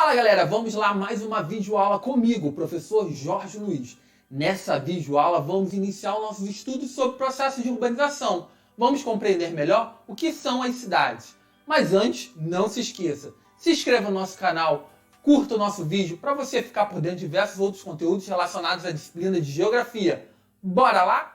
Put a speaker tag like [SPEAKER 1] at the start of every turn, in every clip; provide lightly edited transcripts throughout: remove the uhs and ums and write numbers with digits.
[SPEAKER 1] Fala galera, vamos lá mais uma videoaula comigo, o professor Jorge Luiz. Nessa videoaula vamos iniciar os nossos estudos sobre processos de urbanização. Vamos compreender melhor o que são as cidades. Mas antes, não se esqueça, se inscreva no nosso canal, curta o nosso vídeo para você ficar por dentro de diversos outros conteúdos relacionados à disciplina de Geografia. Bora lá?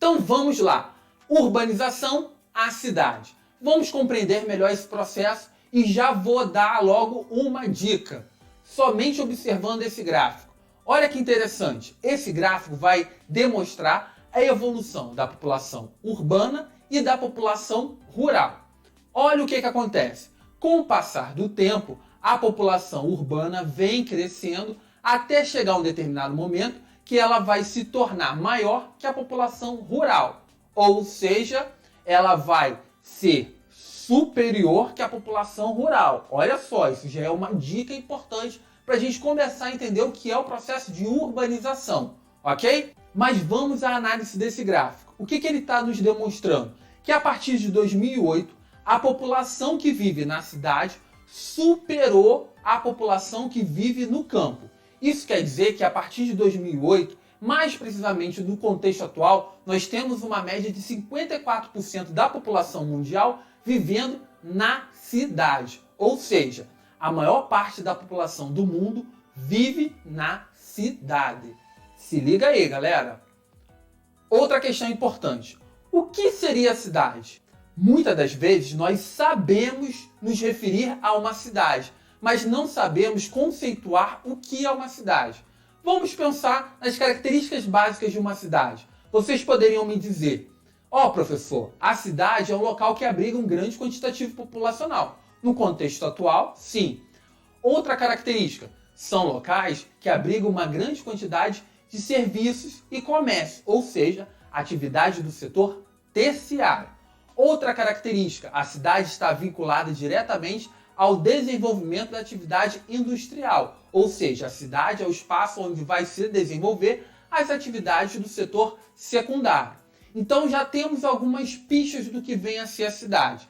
[SPEAKER 1] Então vamos lá, urbanização, a cidade. Vamos compreender melhor esse processo e já vou dar logo uma dica. Somente observando esse gráfico. Olha que interessante, esse gráfico vai demonstrar a evolução da população urbana e da população rural. Olha o que acontece. Com o passar do tempo, a população urbana vem crescendo até chegar a um determinado momento que ela vai se tornar maior que a população rural. Ou seja, ela vai ser superior que a população rural. Olha só, isso já é uma dica importante para a gente começar a entender o que é o processo de urbanização, ok? Mas vamos à análise desse gráfico. O que ele está nos demonstrando? Que a partir de 2008, a população que vive na cidade superou a população que vive no campo. Isso quer dizer que a partir de 2008, mais precisamente no contexto atual, nós temos uma média de 54% da população mundial vivendo na cidade. Ou seja, a maior parte da população do mundo vive na cidade. Se liga aí, galera. Outra questão importante. O que seria a cidade? Muitas das vezes nós sabemos nos referir a uma cidade, mas não sabemos conceituar o que é uma cidade. Vamos pensar nas características básicas de uma cidade. Vocês poderiam me dizer, professor, a cidade é um local que abriga um grande quantitativo populacional. No contexto atual, sim. Outra característica, são locais que abrigam uma grande quantidade de serviços e comércio, ou seja, atividade do setor terciário. Outra característica, a cidade está vinculada diretamente ao desenvolvimento da atividade industrial, ou seja, a cidade é o espaço onde vai se desenvolver as atividades do setor secundário. Então já temos algumas pistas do que vem a ser a cidade.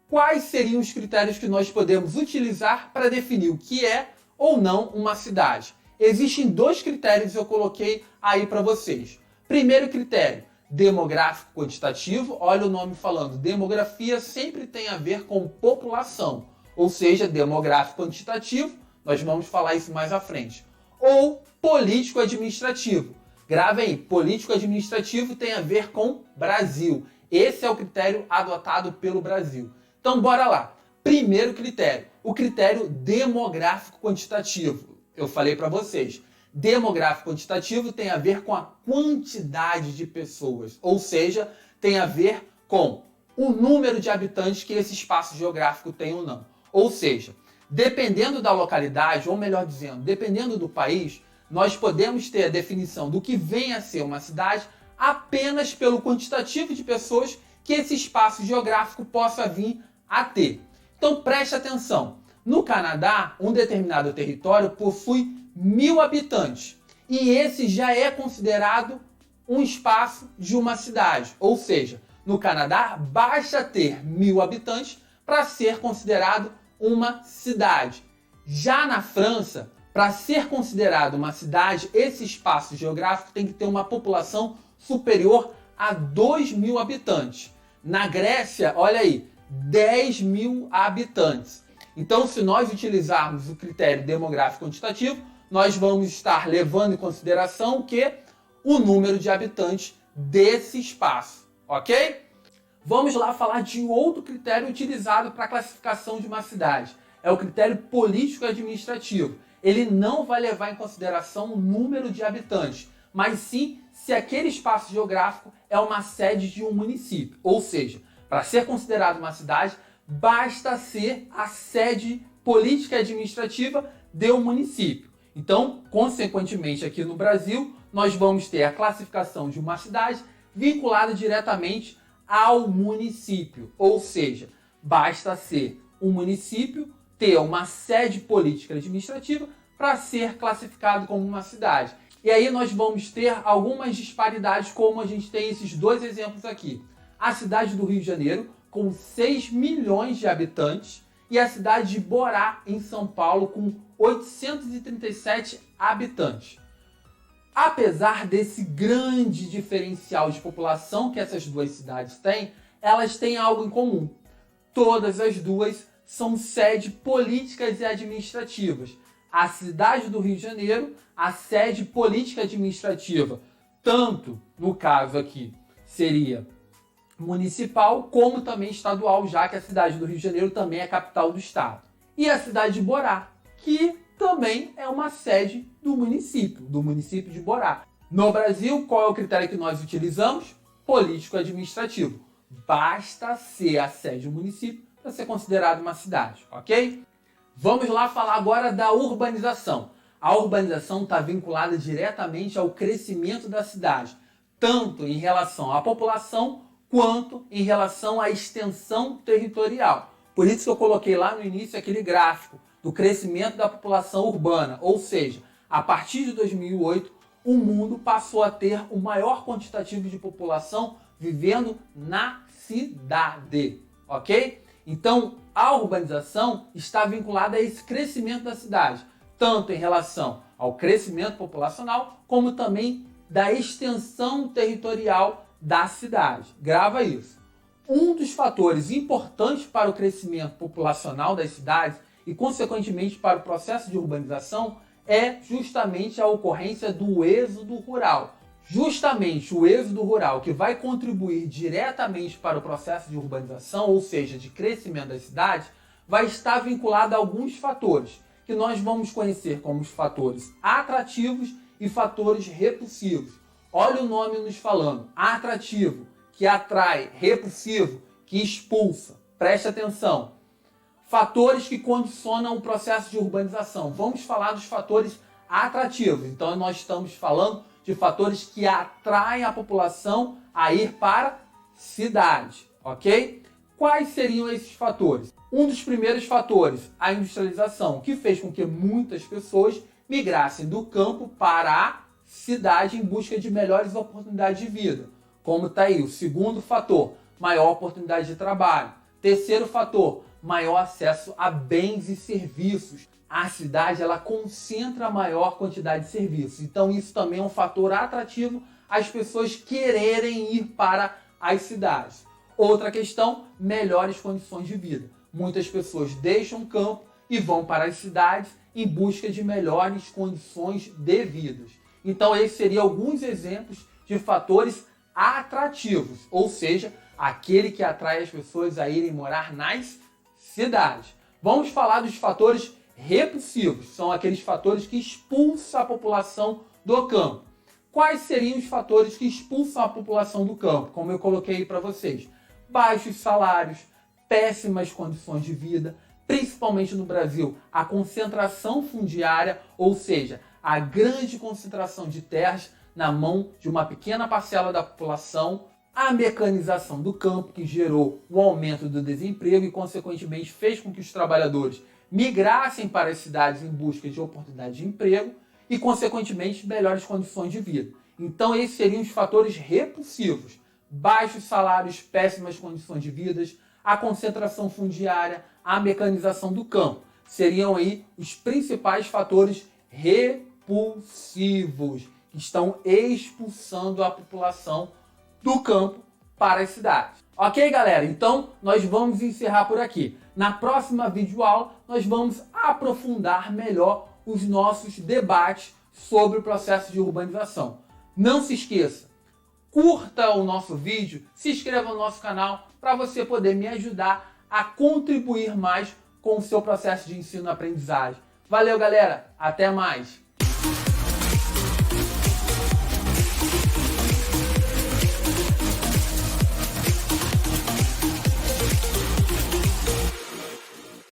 [SPEAKER 1] Quais seriam os critérios que nós podemos utilizar para definir o que é ou não uma cidade? Existem dois critérios que eu coloquei aí para vocês. Primeiro critério, demográfico quantitativo. Olha o nome falando, demografia sempre tem a ver com população. Ou seja, demográfico quantitativo, nós vamos falar isso mais à frente. Ou político-administrativo. Grave aí, político-administrativo tem a ver com Brasil. Esse é o critério adotado pelo Brasil. Então, bora lá. Primeiro critério, o critério demográfico quantitativo. Eu falei para vocês, demográfico quantitativo tem a ver com a quantidade de pessoas. Ou seja, tem a ver com o número de habitantes que esse espaço geográfico tem ou não. Ou seja, dependendo da localidade, ou melhor dizendo, dependendo do país, nós podemos ter a definição do que vem a ser uma cidade apenas pelo quantitativo de pessoas que esse espaço geográfico possa vir a ter. Então preste atenção, no Canadá, um determinado território possui 1000 habitantes e esse já é considerado um espaço de uma cidade. Ou seja, no Canadá basta ter 1000 habitantes para ser considerado uma cidade. Já na França, para ser considerado uma cidade, esse espaço geográfico tem que ter uma população superior a 2000 habitantes. Na Grécia, olha aí, 10.000 habitantes. Então, se nós utilizarmos o critério demográfico quantitativo, nós vamos estar levando em consideração o quê? O número de habitantes desse espaço, ok? Vamos lá falar de outro critério utilizado para a classificação de uma cidade. É o critério político-administrativo. Ele não vai levar em consideração o número de habitantes, mas sim se aquele espaço geográfico é uma sede de um município. Ou seja, para ser considerado uma cidade, basta ser a sede política e administrativa de um município. Então, consequentemente, aqui no Brasil, nós vamos ter a classificação de uma cidade vinculada diretamente ao município. Ou seja, basta ser um município, ter uma sede política e administrativa para ser classificado como uma cidade. E aí nós vamos ter algumas disparidades, como a gente tem esses dois exemplos aqui. A cidade do Rio de Janeiro, com 6 milhões de habitantes, e a cidade de Borá, em São Paulo, com 837 habitantes. Apesar desse grande diferencial de população que essas duas cidades têm, elas têm algo em comum. Todas as duas são sede políticas e administrativas. A cidade do Rio de Janeiro, a sede política administrativa, tanto no caso aqui seria municipal, como também estadual, já que a cidade do Rio de Janeiro também é a capital do estado. E a cidade de Borá, que também é uma sede do município de Borá. No Brasil, qual é o critério que nós utilizamos? Político-administrativo. Basta ser a sede do município para ser considerado uma cidade, ok? Vamos lá falar agora da urbanização. A urbanização está vinculada diretamente ao crescimento da cidade, tanto em relação à população, quanto em relação à extensão territorial. Por isso que eu coloquei lá no início aquele gráfico do crescimento da população urbana, ou seja, a partir de 2008, o mundo passou a ter o maior quantitativo de população vivendo na cidade, ok? Então, a urbanização está vinculada a esse crescimento da cidade, tanto em relação ao crescimento populacional, como também da extensão territorial da cidade. Grava isso. Um dos fatores importantes para o crescimento populacional das cidades e, consequentemente, para o processo de urbanização é justamente a ocorrência do êxodo rural. Justamente o êxodo rural, que vai contribuir diretamente para o processo de urbanização, ou seja, de crescimento das cidades, vai estar vinculado a alguns fatores, que nós vamos conhecer como os fatores atrativos e fatores repulsivos. Olha o nome nos falando, atrativo, que atrai, repulsivo, que expulsa. Preste atenção. Fatores que condicionam o processo de urbanização. Vamos falar dos fatores atrativos. Então nós estamos falando de fatores que atraem a população a ir para cidade, ok? Quais seriam esses fatores? Um dos primeiros fatores, a industrialização, que fez com que muitas pessoas migrassem do campo para a cidade em busca de melhores oportunidades de vida. Como está aí o segundo fator, maior oportunidade de trabalho. Terceiro fator, maior acesso a bens e serviços. A cidade ela concentra a maior quantidade de serviços. Então isso também é um fator atrativo às pessoas quererem ir para as cidades. Outra questão, melhores condições de vida. Muitas pessoas deixam o campo e vão para as cidades em busca de melhores condições de vida. Então esses seriam alguns exemplos de fatores atrativos, ou seja, aquele que atrai as pessoas a irem morar nas cidades. Vamos falar dos fatores repulsivos, são aqueles fatores que expulsam a população do campo. Quais seriam os fatores que expulsam a população do campo? Como eu coloquei para vocês, baixos salários, péssimas condições de vida, principalmente no Brasil, a concentração fundiária, ou seja, a grande concentração de terras na mão de uma pequena parcela da população, a mecanização do campo, que gerou o aumento do desemprego e, consequentemente, fez com que os trabalhadores migrassem para as cidades em busca de oportunidade de emprego e, consequentemente, melhores condições de vida. Então, esses seriam os fatores repulsivos. Baixos salários, péssimas condições de vida, a concentração fundiária, a mecanização do campo. Seriam aí os principais fatores repulsivos que estão expulsando a população do campo para as cidades. Ok, galera? Então, nós vamos encerrar por aqui. Na próxima videoaula, nós vamos aprofundar melhor os nossos debates sobre o processo de urbanização. Não se esqueça, curta o nosso vídeo, se inscreva no nosso canal para você poder me ajudar a contribuir mais com o seu processo de ensino-aprendizagem. Valeu, galera! Até mais!